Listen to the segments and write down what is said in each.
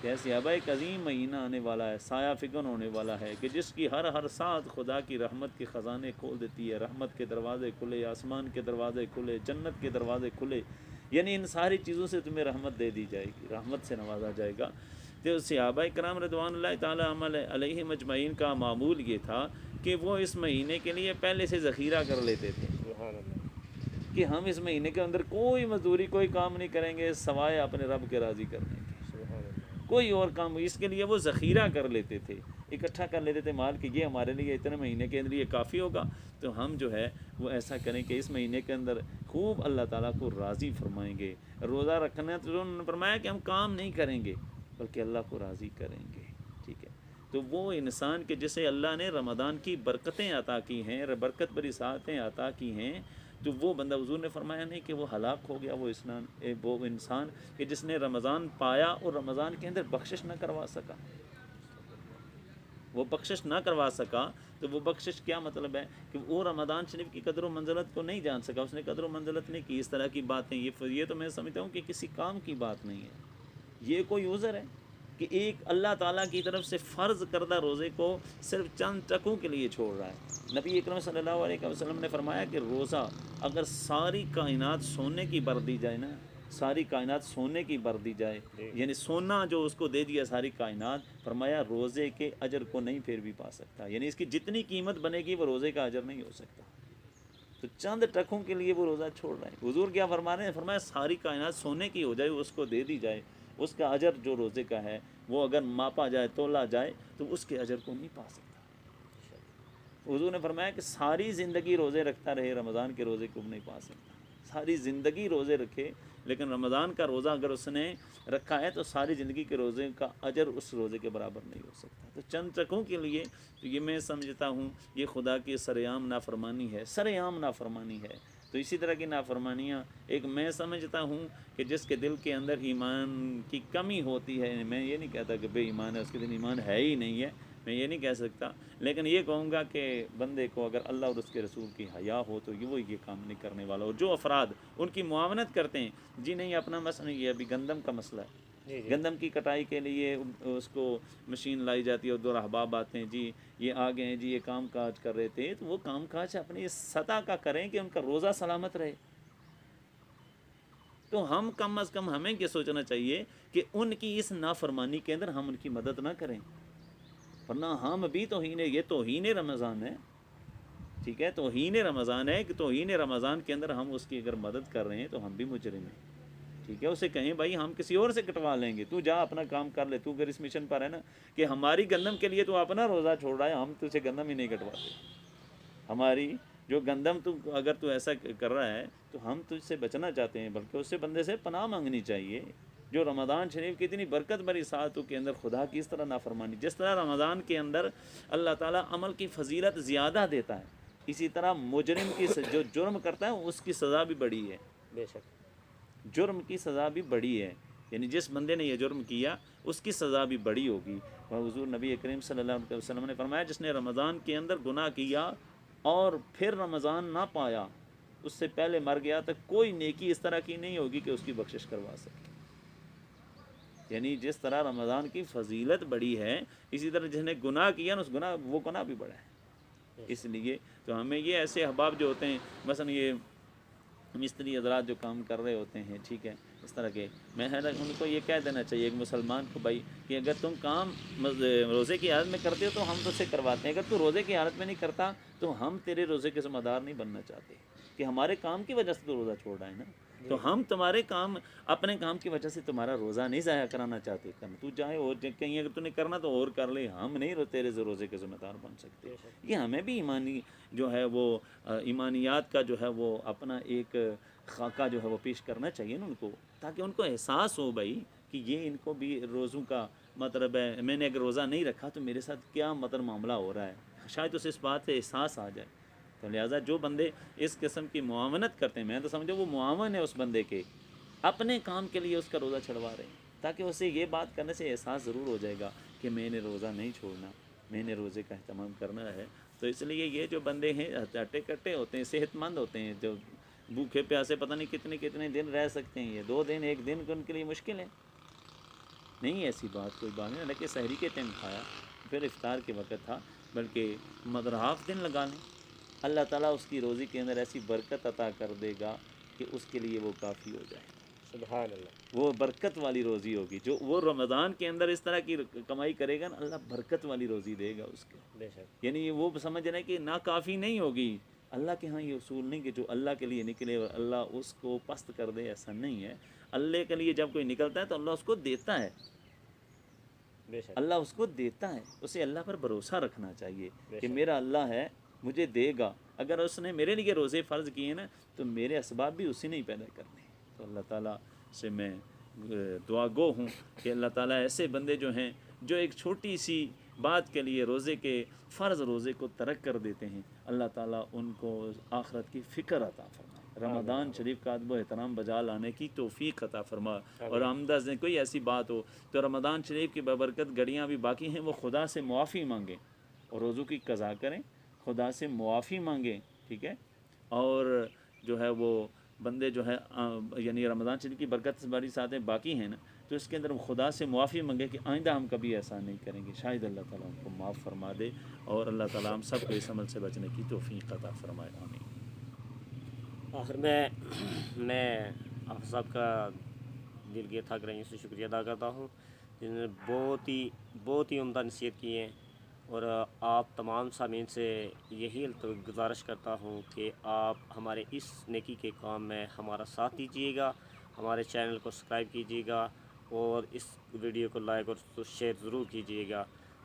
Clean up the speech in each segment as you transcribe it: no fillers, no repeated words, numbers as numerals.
کہ ایسے اب ایک عظیم مہینہ آنے والا ہے، سایہ فگن ہونے والا ہے، کہ جس کی ہر ساتھ خدا کی رحمت کے خزانے کھول دیتی ہے، رحمت کے دروازے کھلے، آسمان کے دروازے کھلے، جنت کے دروازے کھلے، یعنی ان ساری چیزوں سے تمہیں رحمت دے دی جائے گی، رحمت سے نوازا جائے گا۔ تو صحابہ کرام رضوان اللہ تعالیٰ علیہ مجمعین کا معمول یہ تھا کہ وہ اس مہینے کے لیے پہلے سے ذخیرہ کر لیتے تھے سبحان اللہ، کہ ہم اس مہینے کے اندر کوئی مزدوری کوئی کام نہیں کریں گے سوائے اپنے رب کے راضی کرنے کے، سبحان اللہ، کوئی اور کام، اس کے لیے وہ ذخیرہ کر لیتے تھے، اکٹھا کر لیتے تھے مال کہ یہ ہمارے لیے اتنے مہینے کے اندر یہ کافی ہوگا، تو ہم جو ہے وہ ایسا کریں کہ اس مہینے کے اندر خوب اللہ تعالیٰ کو راضی فرمائیں گے۔ روزہ رکھنا تو انہوں نے فرمایا کہ ہم کام نہیں کریں گے بلکہ اللہ کو راضی کریں گے، ٹھیک ہے۔ تو وہ انسان کہ جسے اللہ نے رمضان کی برکتیں عطا کی ہیں، برکت بری ساعتیں عطا کی ہیں، تو وہ بندہ، حضور نے فرمایا نہیں کہ وہ ہلاک ہو گیا، وہ انسان کہ جس نے رمضان پایا اور رمضان کے اندر بخشش نہ کروا سکا، وہ بخشش نہ کروا سکا، تو وہ بخشش کیا مطلب ہے کہ وہ رمضان شریف کی قدر و منزلت کو نہیں جان سکا، اس نے قدر و منزلت نہیں کی۔ اس طرح کی باتیں یہ تو میں سمجھتا ہوں کہ کسی کام کی بات نہیں ہے، یہ کوئی عذر ہے کہ ایک اللہ تعالیٰ کی طرف سے فرض کردہ روزے کو صرف چند ٹکوں کے لیے چھوڑ رہا ہے۔ نبی اکرم صلی اللہ علیہ وسلم نے فرمایا کہ روزہ اگر ساری کائنات سونے کی بر دی جائے نا، ساری کائنات سونے کی بر دی جائے، یعنی سونا جو اس کو دے دیا ساری کائنات، فرمایا روزے کے اجر کو نہیں پھر بھی پا سکتا، یعنی اس کی جتنی قیمت بنے گی وہ روزے کا اجر نہیں ہو سکتا۔ تو چند ٹکوں کے لیے وہ روزہ چھوڑ رہے ہیں۔ حضور کیا فرما رہے ہیں؟ فرمایا ساری کائنات سونے کی ہو جائے، اس کو دے دی جائے، اس کا اجر جو روزے کا ہے وہ اگر ماپا جائے تولا جائے تو اس کے اجر کو نہیں پا سکتا۔ حضور نے فرمایا کہ ساری زندگی روزے رکھتا رہے، رمضان کے روزے کو نہیں پا سکتا۔ ساری زندگی روزے رکھے لیکن رمضان کا روزہ اگر اس نے رکھا ہے تو ساری زندگی کے روزے کا اجر اس روزے کے برابر نہیں ہو سکتا۔ تو چند ٹکوں کے لیے تو یہ میں سمجھتا ہوں یہ خدا کی سرعام نافرمانی ہے، سرعام نافرمانی ہے۔ تو اسی طرح کی نافرمانیاں ایک میں سمجھتا ہوں کہ جس کے دل کے اندر ایمان کی کمی ہوتی ہے، میں یہ نہیں کہتا کہ بے ایمان ہے، اس کے دل ایمان ہے ہی نہیں ہے، میں یہ نہیں کہہ سکتا، لیکن یہ کہوں گا کہ بندے کو اگر اللہ اور اس کے رسول کی حیا ہو تو وہ یہ کام نہیں کرنے والا، اور جو افراد ان کی معاونت کرتے ہیں، جی نہیں اپنا مسئلہ یہ ابھی گندم کا مسئلہ ہے، گندم کی کٹائی کے لیے اس کو مشین لائی جاتی ہے اور دو احباب آتے ہیں، جی یہ آگے ہیں، جی یہ کام کاج کر رہے تھے، تو وہ کام کاج اپنی سطح کا کریں کہ ان کا روزہ سلامت رہے۔ تو ہم کم از کم ہمیں یہ سوچنا چاہیے کہ ان کی اس نافرمانی کے اندر ہم ان کی مدد نہ کریں، ورنہ ہم بھی توہین، یہ توہین رمضان ہے، ٹھیک ہے، توہین رمضان ہے کہ توہین رمضان کے اندر ہم اس کی اگر مدد کر رہے ہیں تو ہم بھی مجرم ہیں، ٹھیک ہے۔ اسے کہیں بھائی ہم کسی اور سے کٹوا لیں گے، تو جا اپنا کام کر لے، تو اگر اس مشن پر ہے نا کہ ہماری گندم کے لیے تو اپنا روزہ چھوڑ رہا ہے، ہم تجھے گندم ہی نہیں کٹواتے، ہماری جو گندم تو اگر تو ایسا کر رہا ہے تو ہم تجھ سے بچنا چاہتے ہیں، بلکہ اس سے بندے سے پناہ مانگنی چاہیے۔ جو رمضان شریف کی اتنی برکت بری ساعتوں کے اندر خدا کی اس طرح نافرمانی، جس طرح رمضان کے اندر اللہ تعالیٰ عمل کی فضیلت زیادہ دیتا ہے، اسی طرح مجرم کی جو جرم کرتا ہے اس کی سزا بھی بڑی ہے، بے شک جرم کی سزا بھی بڑی ہے، یعنی جس بندے نے یہ جرم کیا اس کی سزا بھی بڑی ہوگی۔ اور حضور نبی کریم صلی اللہ علیہ وسلم نے فرمایا جس نے رمضان کے اندر گناہ کیا اور پھر رمضان نہ پایا، اس سے پہلے مر گیا، تو کوئی نیکی اس طرح کی نہیں ہوگی کہ اس کی بخشش کروا سکے۔ یعنی جس طرح رمضان کی فضیلت بڑی ہے، اسی طرح جس نے گناہ کیا نا وہ گناہ بھی بڑا ہے۔ اس لیے تو ہمیں یہ ایسے احباب جو ہوتے ہیں، مثلا یہ مستری حضرات جو کام کر رہے ہوتے ہیں، ٹھیک ہے، اس طرح کے، میں ان کو یہ کہہ دینا چاہیے ایک مسلمان کو، بھائی کہ اگر تم کام روزے کی حالت میں کرتے ہو تو ہم تو سے کرواتے ہیں، اگر تو روزے کی حالت میں نہیں کرتا تو ہم تیرے روزے کے ذمہ دار نہیں بننا چاہتے، کہ ہمارے کام کی وجہ سے تو روزہ چھوڑ رہا ہے نا، تو ہم تمہارے کام، اپنے کام کی وجہ سے تمہارا روزہ نہیں ضائع کرانا چاہتے، تو چاہے اور کہیں اگر تو نے کرنا تو اور کر لے، ہم نہیں تیرے روزے کے ذمہ دار بن سکتے۔ یہ ہمیں بھی ایمانی جو ہے وہ ایمانیات کا جو ہے وہ اپنا ایک خاکہ جو ہے وہ پیش کرنا چاہیے نا ان کو، تاکہ ان کو احساس ہو بھائی کہ یہ ان کو بھی روزوں کا مطلب ہے، میں نے اگر روزہ نہیں رکھا تو میرے ساتھ کیا مطلب معاملہ ہو رہا ہے، شاید اسے اس بات سے احساس آ جائے۔ تو لہٰذا جو بندے اس قسم کی معاونت کرتے ہیں، میں تو سمجھو وہ معاون ہے اس بندے کے، اپنے کام کے لیے اس کا روزہ چھڑوا رہے ہیں، تاکہ اسے یہ بات کرنے سے احساس ضرور ہو جائے گا کہ میں نے روزہ نہیں چھوڑنا، میں نے روزے کا اہتمام کرنا ہے۔ تو اس لیے یہ جو بندے ہیں ہٹے کٹے ہوتے ہیں، صحت مند ہوتے ہیں، جو بھوکے پیاسے پتہ نہیں کتنے کتنے دن رہ سکتے ہیں، یہ 2 دن 1 دن ان کے لیے مشکل ہے، نہیں ایسی بات کوئی بات نہیں، حالانکہ سحری کے ٹائم کھایا پھر افطار کے وقت تھا، بلکہ مدرہاف دن لگا لیں، اللہ تعالیٰ اس کی روزی کے اندر ایسی برکت عطا کر دے گا کہ اس کے لیے وہ کافی ہو جائے، سبحان اللہ، وہ برکت والی روزی ہوگی، جو وہ رمضان کے اندر اس طرح کی کمائی کرے گا نا، اللہ برکت والی روزی دے گا اس کو، بے شک، یعنی وہ سمجھ رہے ہیں کہ ناکافی نہیں ہوگی، اللہ کے ہاں یہ اصول نہیں کہ جو اللہ کے لیے نکلے اور اللہ اس کو پست کر دے، ایسا نہیں ہے، اللہ کے لیے جب کوئی نکلتا ہے تو اللہ اس کو دیتا ہے، بے شک، اللہ اس کو دیتا ہے، اسے اللہ پر بھروسہ رکھنا چاہیے بے کہ شک، میرا اللہ ہے مجھے دے گا، اگر اس نے میرے لیے روزے فرض کیے نا تو میرے اسباب بھی اسی نے ہی پیدا کرنے ہیں، تو اللہ تعالیٰ سے میں دعا گو ہوں کہ اللہ تعالیٰ ایسے بندے جو ہیں جو ایک چھوٹی سی بات کے لیے روزے کے فرض روزے کو ترک کر دیتے ہیں، اللہ تعالیٰ ان کو آخرت کی فکر عطا فرمائے، رمضان شریف کا ادب و احترام بجا لانے کی توفیق عطا فرما، اور آمدہ سے کوئی ایسی بات ہو تو رمضان شریف کی ببرکت گھڑیاں بھی باقی ہیں وہ خدا سے معافی مانگیں اور روزوں کی قضا کریں، خدا سے معافی مانگیں، ٹھیک ہے، اور جو ہے وہ بندے جو ہے یعنی رمضان شریف کی برکت سے بڑی ساتیں باقی ہیں نا، تو اس کے اندر ہم خدا سے معافی مانگے کہ آئندہ ہم کبھی ایسا نہیں کریں گے، شاید اللہ تعالیٰ ہم کو معاف فرما دے اور اللہ تعالیٰ ہم سب کو اس عمل سے بچنے کی توفیق عطا فرمائے، آمین۔ آخر میں آپ صاحب کا دل کی تھک رہی سے شکریہ ادا کرتا ہوں، جنہوں نے بہت ہی عمدہ نصیحت کی ہیں، اور آپ تمام سامعین سے یہی گزارش کرتا ہوں کہ آپ ہمارے اس نیکی کے کام میں ہمارا ساتھ دیجیے گا، ہمارے چینل کو سبسکرائب کیجیے گا اور اس ویڈیو کو لائک اور شیئر ضرور کیجیے گا۔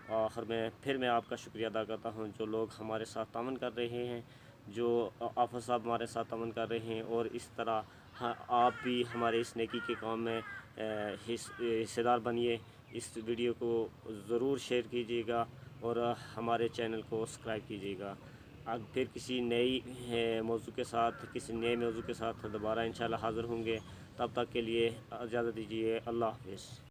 آخر میں پھر میں آپ کا شکریہ ادا کرتا ہوں جو لوگ ہمارے ساتھ تعاون کر رہے ہیں، جو آفر صاحب ہمارے ساتھ تعاون کر رہے ہیں، اور اس طرح آپ بھی ہمارے اس نیکی کے کام میں حصے دار بنیے، اس ویڈیو کو ضرور شیئر کیجیے گا اور ہمارے چینل کو سبسکرائب کیجیے گا۔ اب پھر کسی نئی موضوع کے ساتھ کسی نئے موضوع کے ساتھ دوبارہ انشاءاللہ حاضر ہوں گے، تب تک کے لیے اجازت دیجیے، اللہ حافظ۔